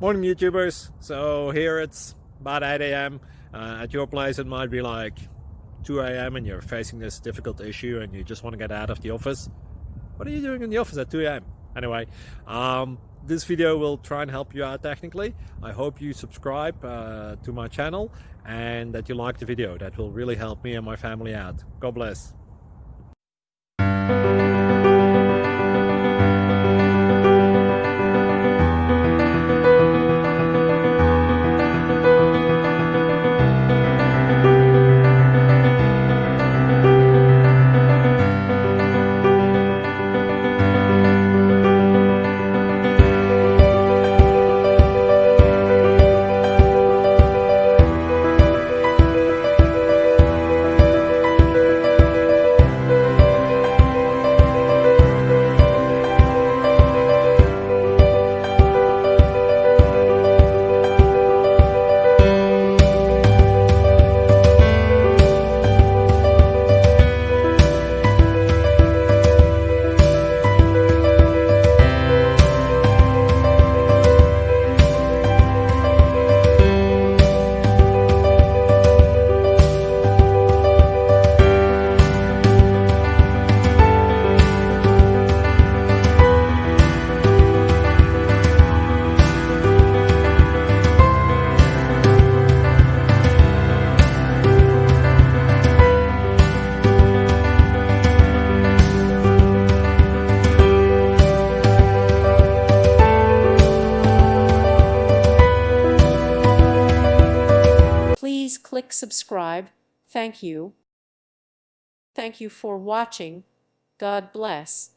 Morning YouTubers. So here it's about 8 a.m. At your place it might be like 2 a.m. and you're facing this difficult issue and you just want to get out of the office. What are you doing in the office at 2 a.m.? Anyway, this video will try and help you out technically. I hope you subscribe to my channel and that you like the video. That will really help me and my family out. God bless. Please click subscribe. Thank you. Thank you for watching. God bless.